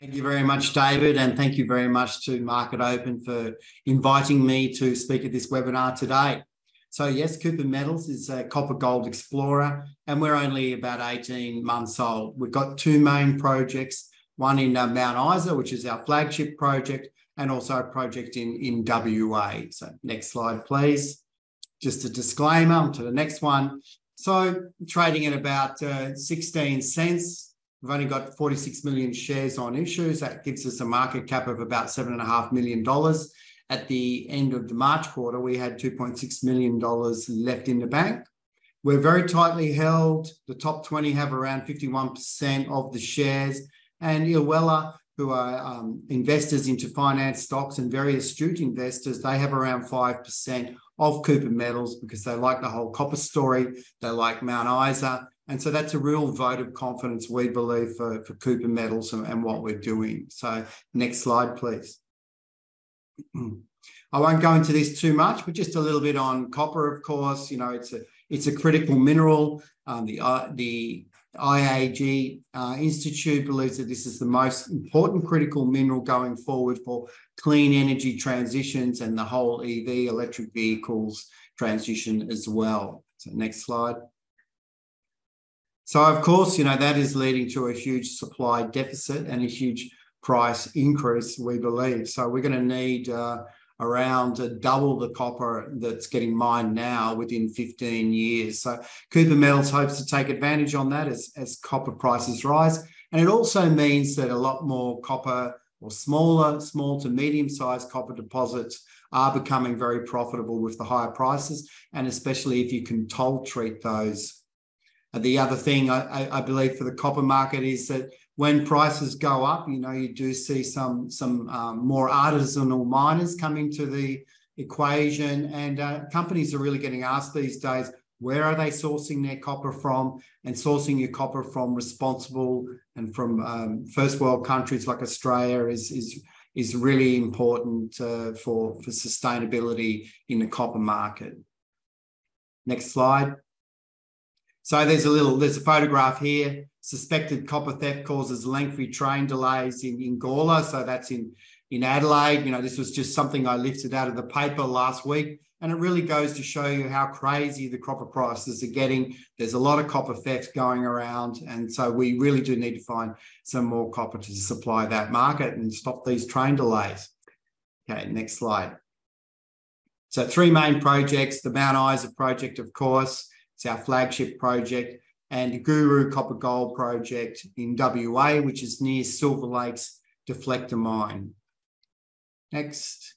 Thank you very much, David, and thank you very much to Market Open for inviting me to speak at this webinar today. So yes, Cooper Metals is a copper gold explorer, and we're only about 18 months old. We've got two main projects, one in Mount Isa, which is our flagship project, and also a project in WA. So next slide, please. Just a disclaimer, on to the next one. So trading at about 16 cents. We've only got 46 million shares on issues. That gives us a market cap of about $7.5 million. At the end of the March quarter, we had $2.6 million left in the bank. We're very tightly held. The top 20 have around 51% of the shares. And Ilwella, who are investors into finance stocks and very astute investors, they have around 5% of Cooper Metals because they like the whole copper story. They like Mount Isa. And so that's a real vote of confidence, we believe, for Cooper Metals and what we're doing. So next slide, please. I won't go into this too much, but just a little bit on copper, of course. You know, it's a critical mineral. The IAG Institute believes that this is the most important critical mineral going forward for clean energy transitions and the whole EV, electric vehicles transition as well. So next slide. So, of course, you know, that is leading to a huge supply deficit and a huge price increase, we believe. So we're going to need around double the copper that's getting mined now within 15 years. So Cooper Metals hopes to take advantage on that as copper prices rise. And it also means that a lot more copper or small to medium-sized copper deposits are becoming very profitable with the higher prices, and especially if you can toll treat those. The other thing I believe for the copper market is that when prices go up, you know, you do see some more artisanal miners come into the equation, and companies are really getting asked these days, where are they sourcing their copper from? And sourcing your copper from responsible and from first world countries like Australia is really important for sustainability in the copper market. Next slide. So there's a photograph here. Suspected copper theft causes lengthy train delays in Gawler. So that's in Adelaide. You know, this was just something I lifted out of the paper last week. And it really goes to show you how crazy the copper prices are getting. There's a lot of copper theft going around. And so we really do need to find some more copper to supply that market and stop these train delays. Okay, next slide. So three main projects, the Mount Isa project, of course. It's our flagship project, and Guru Copper Gold project in WA, which is near Silver Lake's Deflector mine. Next.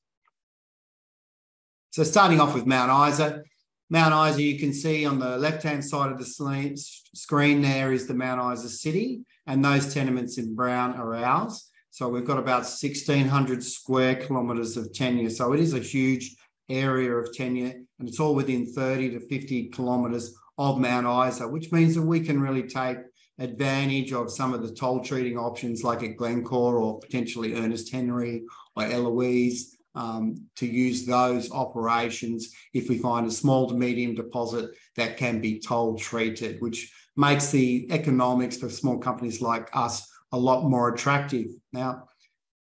So starting off with Mount Isa. Mount Isa, you can see on the left-hand side of the screen there is the Mount Isa city, and those tenements in brown are ours. So we've got about 1,600 square kilometres of tenure. So it is a huge area of tenure, and it's all within 30 to 50 kilometres of Mount Isa, which means that we can really take advantage of some of the toll treating options like at Glencore or potentially Ernest Henry or Eloise to use those operations if we find a small to medium deposit that can be toll treated, which makes the economics for small companies like us a lot more attractive. Now,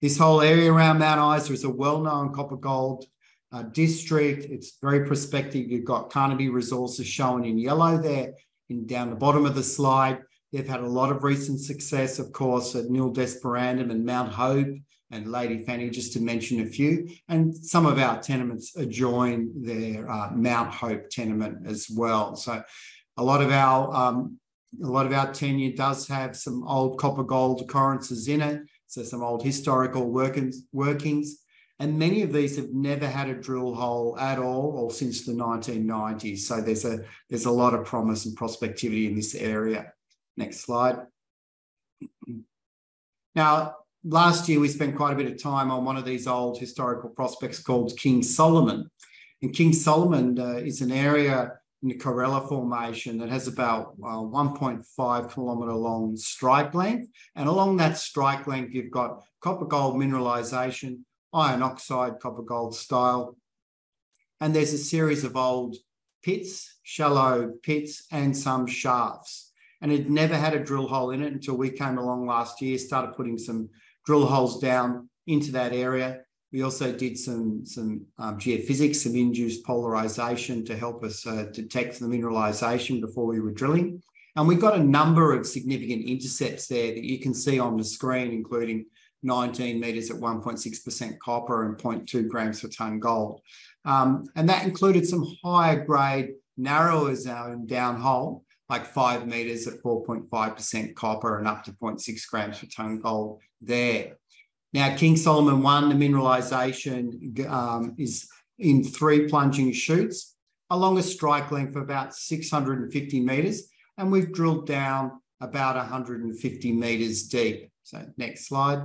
this whole area around Mount Isa is a well-known copper gold district. It's very prospective. You've got Carnaby Resources shown in yellow there down the bottom of the slide. They've had a lot of recent success, of course, at Nil Desperandum and Mount Hope and Lady Fanny, just to mention a few. And some of our tenements adjoin their Mount Hope tenement as well. So a lot of our tenure does have some old copper gold occurrences in it. So some old historical workings. And many of these have never had a drill hole at all or since the 1990s. So there's a lot of promise and prospectivity in this area. Next slide. Now, last year we spent quite a bit of time on one of these old historical prospects called King Solomon. And King Solomon is an area in the Corella Formation that has about 1.5 kilometre long strike length. And along that strike length, you've got copper gold mineralisation, iron oxide, copper gold style. And there's a series of old pits, shallow pits, and some shafts. And it never had a drill hole in it until we came along last year, started putting some drill holes down into that area. We also did some geophysics, some induced polarization to help us detect the mineralization before we were drilling. And we got a number of significant intercepts there that you can see on the screen, including 19 metres at 1.6% copper and 0.2 grams per tonne gold. And that included some higher grade, narrower zone downhole, like 5 metres at 4.5% copper and up to 0.6 grams per tonne gold there. Now, King Solomon 1, the mineralisation is in 3 plunging shoots along a strike length of about 650 metres, and we've drilled down about 150 metres deep. So next slide.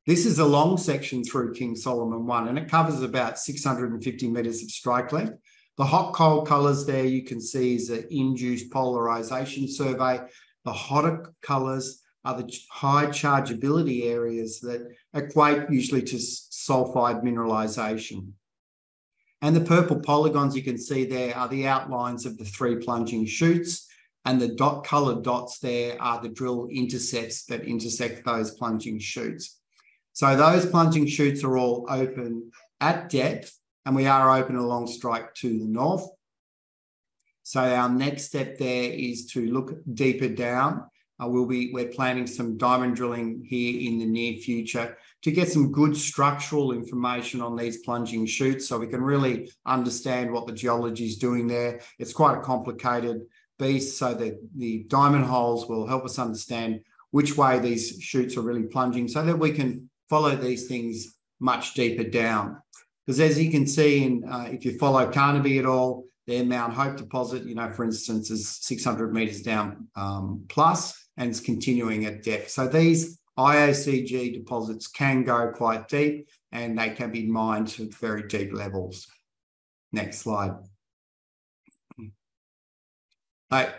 This is a long section through King Solomon 1, and it covers about 650 metres of strike length. The hot coal colours there you can see is an induced polarisation survey. The hotter colours are the high chargeability areas that equate usually to sulfide mineralisation. And the purple polygons you can see there are the outlines of the 3 plunging shoots, and the coloured dots there are the drill intercepts that intersect those plunging shoots. So those plunging shoots are all open at depth, and we are open along strike to the north. So our next step there is to look deeper down. We're planning some diamond drilling here in the near future to get some good structural information on these plunging shoots so we can really understand what the geology is doing there. It's quite a complicated beast, so that the diamond holes will help us understand which way these shoots are really plunging so that we can follow these things much deeper down. Because as you can see, if you follow Carnaby at all, their Mount Hope deposit, for instance, is 600 metres down plus, and it's continuing at depth. So these IOCG deposits can go quite deep, and they can be mined to very deep levels. Next slide.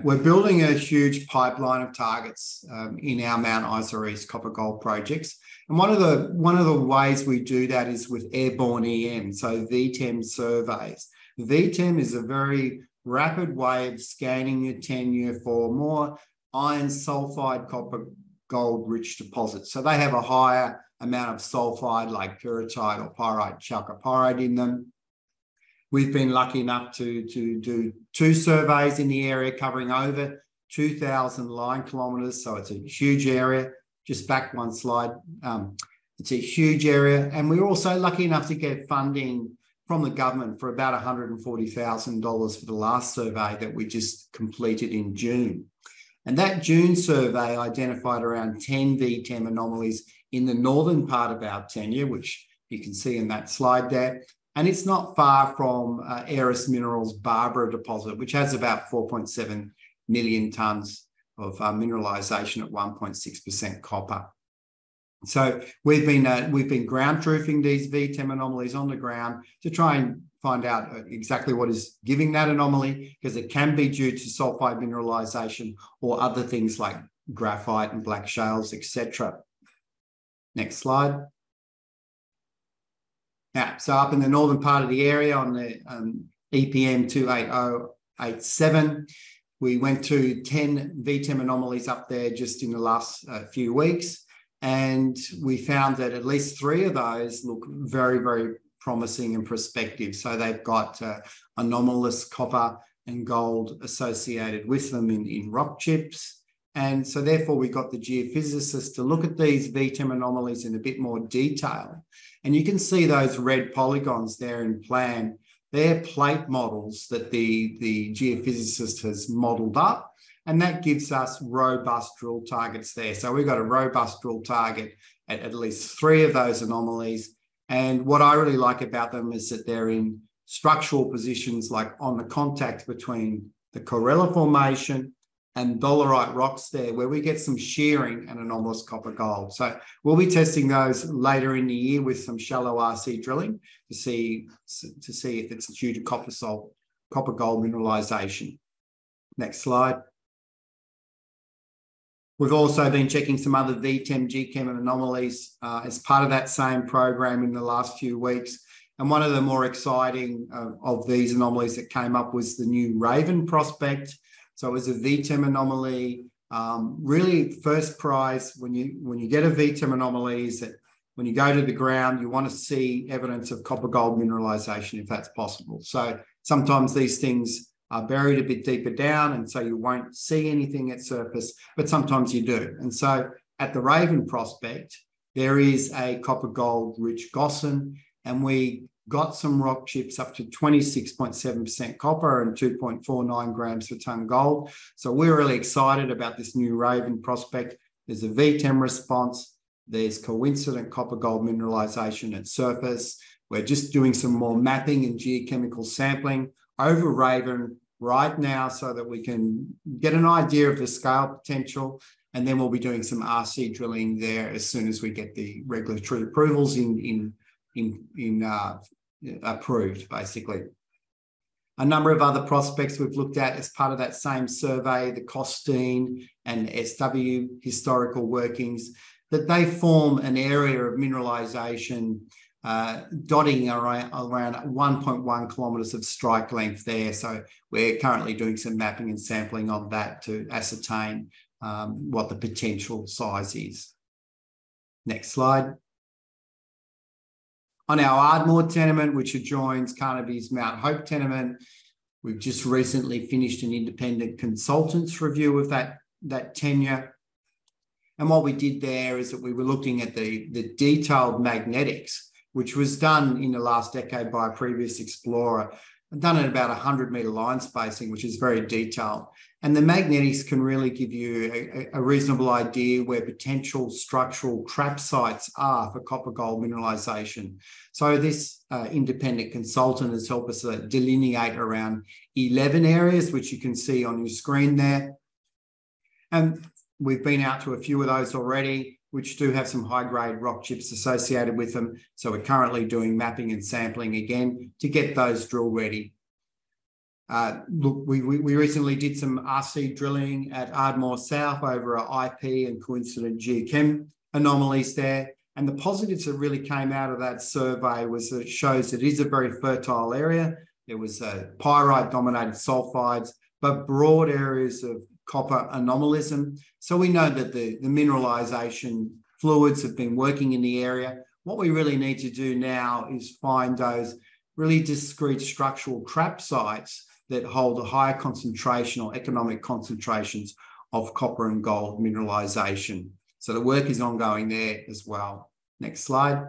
We're building a huge pipeline of targets in our Mount Isa East copper gold projects. And one of the ways we do that is with airborne EM, so VTEM surveys. VTEM is a very rapid way of scanning your tenure for more iron sulfide copper gold rich deposits. So they have a higher amount of sulfide like pyrrhotite or pyrite chalcopyrite in them. We've been lucky enough to do 2 surveys in the area covering over 2,000 line kilometres. So it's a huge area. Just back one slide. It's a huge area. And we were also lucky enough to get funding from the government for about $140,000 for the last survey that we just completed in June. And that June survey identified around 10 VTEM anomalies in the northern part of our tenure, which you can see in that slide there. And it's not far from Aeris Minerals' Barbara deposit, which has about 4.7 million tonnes of mineralisation at 1.6% copper. So we've been ground truthing these VTEM anomalies on the ground to try and find out exactly what is giving that anomaly, because it can be due to sulfide mineralisation or other things like graphite and black shales, etc. Next slide. Now, so up in the northern part of the area on the EPM 28087, we went to 10 VTEM anomalies up there just in the last few weeks. And we found that at least 3 of those look very, very promising and prospective. So they've got anomalous copper and gold associated with them in rock chips. And so therefore we got the geophysicists to look at these VTEM anomalies in a bit more detail. And you can see those red polygons there in plan. They're plate models that the geophysicist has modelled up. And that gives us robust drill targets there. So we've got a robust drill target at least 3 of those anomalies. And what I really like about them is that they're in structural positions like on the contact between the Corella Formation and dolerite rocks there, where we get some shearing and anomalous copper gold. So we'll be testing those later in the year with some shallow RC drilling to see if it's due to copper gold mineralisation. Next slide. We've also been checking some other VTEM, GChem anomalies as part of that same program in the last few weeks. And one of the more exciting of these anomalies that came up was the new Raven prospect. So it was a VTEM anomaly Really, first prize when you get a VTEM anomaly is that when you go to the ground, you want to see evidence of copper gold mineralization if that's possible. So sometimes these things are buried a bit deeper down, and so you won't see anything at surface, but sometimes you do. And so at the Raven prospect, there is a copper gold rich gossan, and we got some rock chips up to 26.7% copper and 2.49 grams per tonne gold. So we're really excited about this new Raven prospect. There's a VTEM response. There's coincident copper gold mineralization at surface. We're just doing some more mapping and geochemical sampling over Raven right now so that we can get an idea of the scale potential. And then we'll be doing some RC drilling there as soon as we get the regulatory approvals approved, basically. A number of other prospects we've looked at as part of that same survey, the Costine and SW historical workings, that they form an area of mineralization dotting around 1.1 kilometres of strike length there. So we're currently doing some mapping and sampling on that to ascertain what the potential size is. Next slide. On our Ardmore tenement, which adjoins Carnaby's Mount Hope tenement, we've just recently finished an independent consultant's review of that tenure. And what we did there is that we were looking at the detailed magnetics, which was done in the last decade by a previous explorer, done at about 100-metre line spacing, which is very detailed. And the magnetics can really give you a reasonable idea where potential structural trap sites are for copper gold mineralization. So this independent consultant has helped us delineate around 11 areas, which you can see on your screen there. And we've been out to a few of those already, which do have some high-grade rock chips associated with them. So we're currently doing mapping and sampling again to get those drill ready. Look, we recently did some RC drilling at Ardmore South over our IP and coincident geochem anomalies there. And the positives that really came out of that survey was that it shows that it is a very fertile area. There was pyrite-dominated sulfides, but broad areas of copper anomalism. So we know that the mineralization fluids have been working in the area. What we really need to do now is find those really discrete structural trap sites that hold a higher concentration or economic concentrations of copper and gold mineralization. So the work is ongoing there as well. Next slide.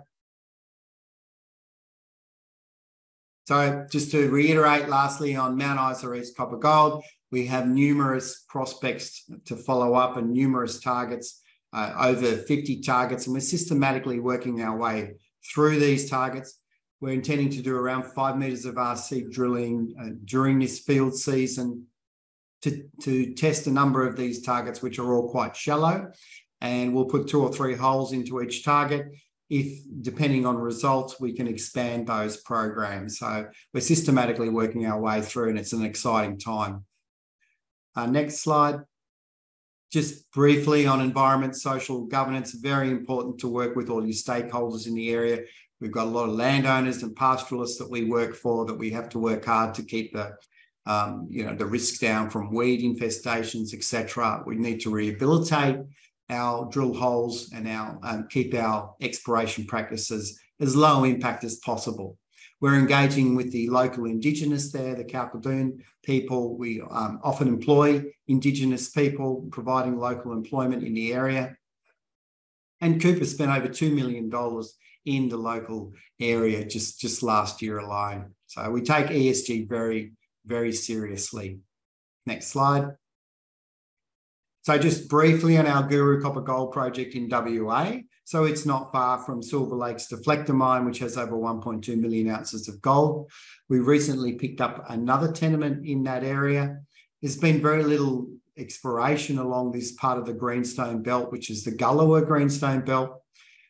So just to reiterate, lastly, on Mount Isa East copper gold, we have numerous prospects to follow up and numerous targets, over 50 targets, and we're systematically working our way through these targets. We're intending to do around 5 metres of RC drilling during this field season to test a number of these targets, which are all quite shallow, and we'll put 2 or 3 holes into each target. If, depending on results, we can expand those programs. So we're systematically working our way through, and it's an exciting time. Next slide. Just briefly on environment, social governance, very important to work with all your stakeholders in the area. We've got a lot of landowners and pastoralists that we work for, that we have to work hard to keep the risks down from weed infestations, etc. We need to rehabilitate our drill holes and keep our exploration practices as low impact as possible. We're engaging with the local Indigenous there, the Kalkadoon people. We often employ Indigenous people, providing local employment in the area. And Cooper spent over $2 million in the local area just last year alone. So we take ESG very, very seriously. Next slide. So just briefly on our Guru Copper Gold project in WA. So it's not far from Silver Lake's Deflector mine, which has over 1.2 million ounces of gold. We recently picked up another tenement in that area. There's been very little exploration along this part of the greenstone belt, which is the Gulliver greenstone belt.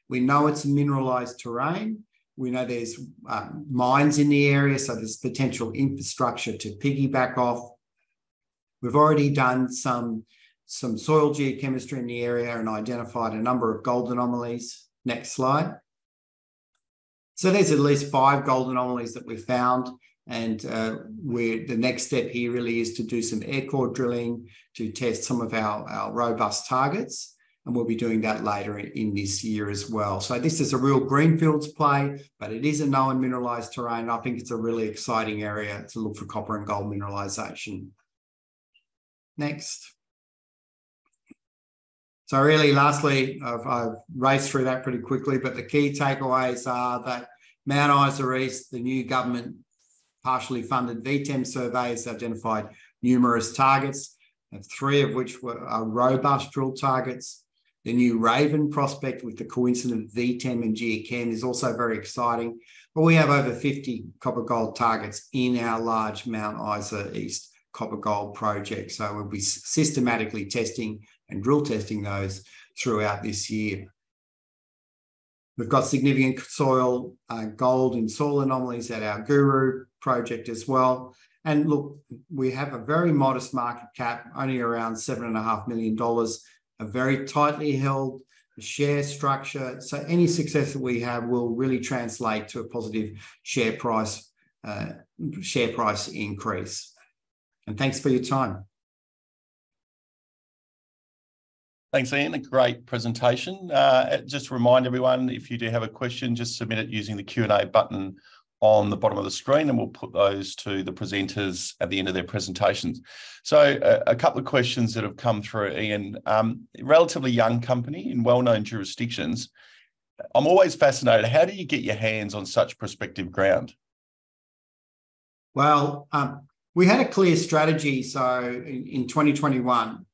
We know it's mineralized terrain. We know there's mines in the area, so there's potential infrastructure to piggyback off. We've already done some soil geochemistry in the area and identified a number of gold anomalies. Next slide. So there's at least 5 gold anomalies that we found And the next step here really is to do some air core drilling to test some of our robust targets. And we'll be doing that later in this year as well. So this is a real greenfields play, but it is a known mineralized terrain. I think it's a really exciting area to look for copper and gold mineralization. Next. So really, lastly, I've raced through that pretty quickly, but the key takeaways are that Mount Isa East, the new government partially funded VTEM survey, has identified numerous targets, 3 of which are robust drill targets. The new Raven prospect with the coincident VTEM and geochem is also very exciting. But we have over 50 copper gold targets in our large Mount Isa East copper gold project. So we'll be systematically testing and drill testing those throughout this year. We've got significant soil gold in soil anomalies at our Guru project as well. And look, we have a very modest market cap, only around $7.5 million, a very tightly held share structure. So any success that we have will really translate to a positive share price increase. And thanks for your time. Thanks, Ian. A great presentation. Just to remind everyone, if you do have a question, just submit it using the Q&A button on the bottom of the screen, and we'll put those to the presenters at the end of their presentations. So a couple of questions that have come through, Ian. Relatively young company in well-known jurisdictions. I'm always fascinated. How do you get your hands on such prospective ground? Well, we had a clear strategy. So in 2021,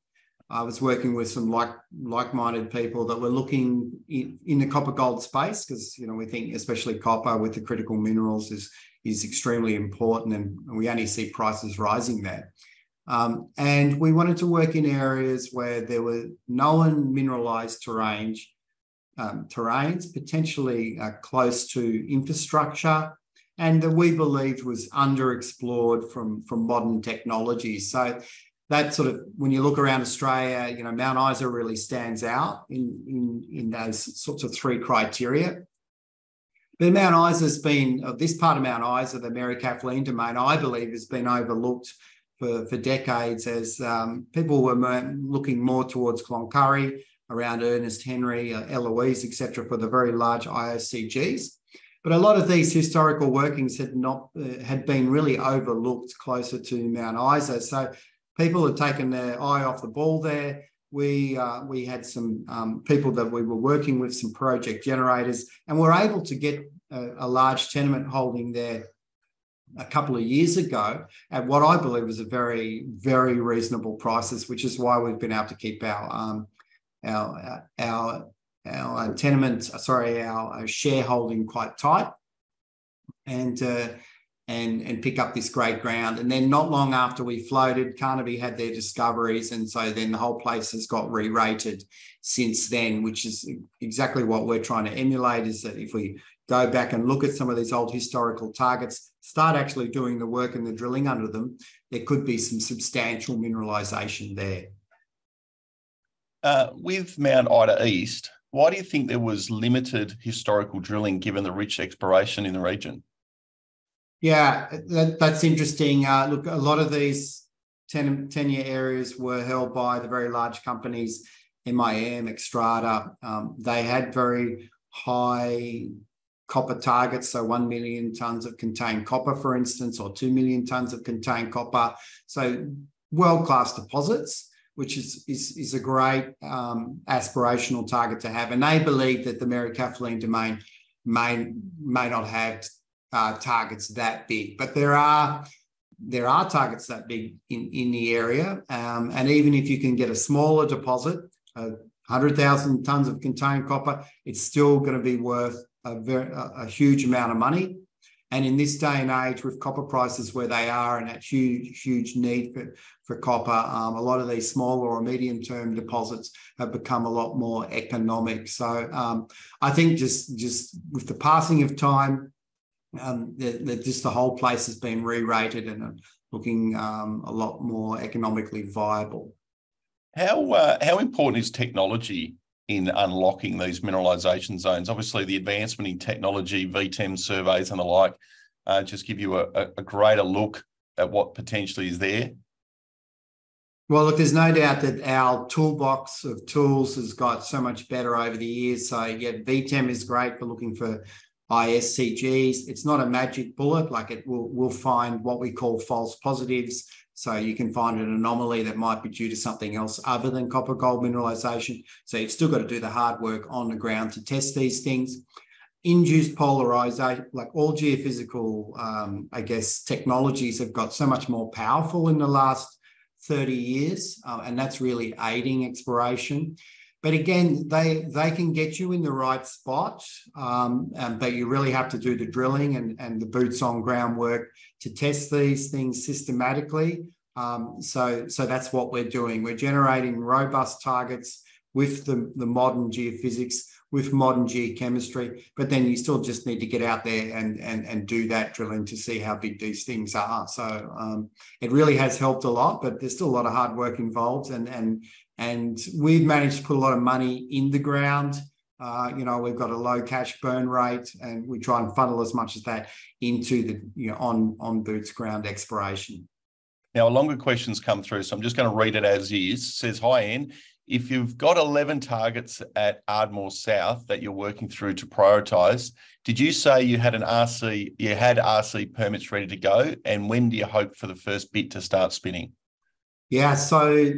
I was working with some like-minded people that were looking in the copper gold space, because we think especially copper with the critical minerals is extremely important, and we only see prices rising there. And we wanted to work in areas where there were known mineralized terrains, potentially close to infrastructure, and that we believed was underexplored from modern technology. So that sort of, when you look around Australia, Mount Isa really stands out in those sorts of 3 criteria. But Mount Isa's been, this part of Mount Isa, the Mary Kathleen Domain, I believe has been overlooked for decades as people were looking more towards Cloncurry, around Ernest Henry, Eloise, etc., for the very large IOCGs. But a lot of these historical workings had been really overlooked closer to Mount Isa. So people had taken their eye off the ball there. We had some people that we were working with, some project generators, and were able to get a large tenement holding there a couple of years ago at what I believe was a very, very reasonable prices, which is why we've been able to keep our shareholding quite tight and pick up this great ground. And then not long after we floated, Carnaby had their discoveries, and so then the whole place has got re-rated since then, which is exactly what we're trying to emulate, is that if we go back and look at some of these old historical targets, start actually doing the work and the drilling under them, there could be some substantial mineralisation there. With Mount Isa East, why do you think there was limited historical drilling given the rich exploration in the region? Yeah, that's interesting. Look, a lot of these tenure areas were held by the very large companies, MIM, Xstrata. They had very high copper targets, so 1 million tonnes of contained copper, for instance, or 2 million tonnes of contained copper. So world-class deposits, which is a great aspirational target to have. And they believe that the Mary Kathleen Domain may not have targets that big, but there are targets that big in the area, and even if you can get a smaller deposit, 100,000 tonnes of contained copper, it's still going to be worth a huge amount of money. And in this day and age, with copper prices where they are and that huge need for copper, a lot of these smaller or medium-term deposits have become a lot more economic. So I think just with the passing of time, just the whole place has been re-rated and looking a lot more economically viable. How important is technology in unlocking these mineralisation zones? Obviously, the advancement in technology, VTEM surveys and the like, just give you a greater look at what potentially is there? Well, look, there's no doubt that our toolbox of tools has got so much better over the years. So yeah, VTEM is great for looking for ISCGs. It's not a magic bullet, like it will find what we call false positives. So you can find an anomaly that might be due to something else other than copper gold mineralization. So you've still got to do the hard work on the ground to test these things. Induced polarization, like all geophysical, I guess, technologies have got so much more powerful in the last 30 years, and that's really aiding exploration. But again, they can get you in the right spot, but you really have to do the drilling and the boots on ground work to test these things systematically. So that's what we're doing. We're generating robust targets with the modern geophysics, with modern geochemistry, but then you still just need to get out there and do that drilling to see how big these things are. So it really has helped a lot, but there's still a lot of hard work involved, and we've managed to put a lot of money in the ground. We've got a low cash burn rate, and we try and funnel as much as that into the on boots ground exploration. Now, a longer question's come through, so I'm just going to read it as is. It says, hi, Ian. If you've got 11 targets at Ardmore South that you're working through to prioritise, did you say you had RC permits ready to go? And when do you hope for the first bit to start spinning? Yeah, so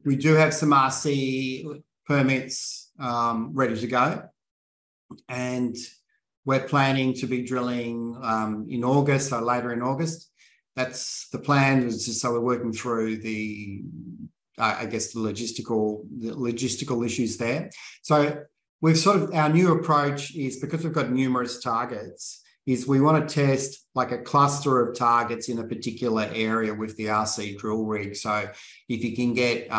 we do have some RC permits ready to go. And we're planning to be drilling in August, so later in August. That's the plan. So we're working through the logistical issues there. So our new approach is, because we've got numerous targets, is we want to test like a cluster of targets in a particular area with the RC drill rig. So if you can get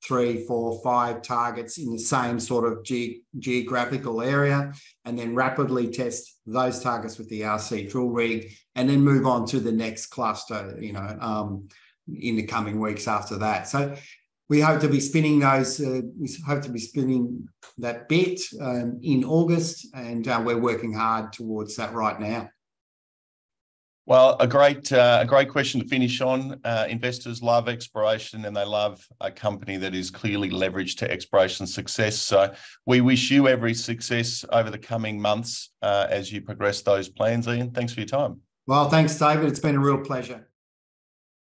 3, 4, 5 targets in the same sort of geographical area, and then rapidly test those targets with the RC drill rig, and then move on to the next cluster, in the coming weeks after that. So we hope to be spinning those. We hope to be spinning that bit in August, and we're working hard towards that right now. Well, a great question to finish on. Investors love exploration, and they love a company that is clearly leveraged to exploration success. So we wish you every success over the coming months as you progress those plans, Ian. Thanks for your time. Well, thanks, David. It's been a real pleasure.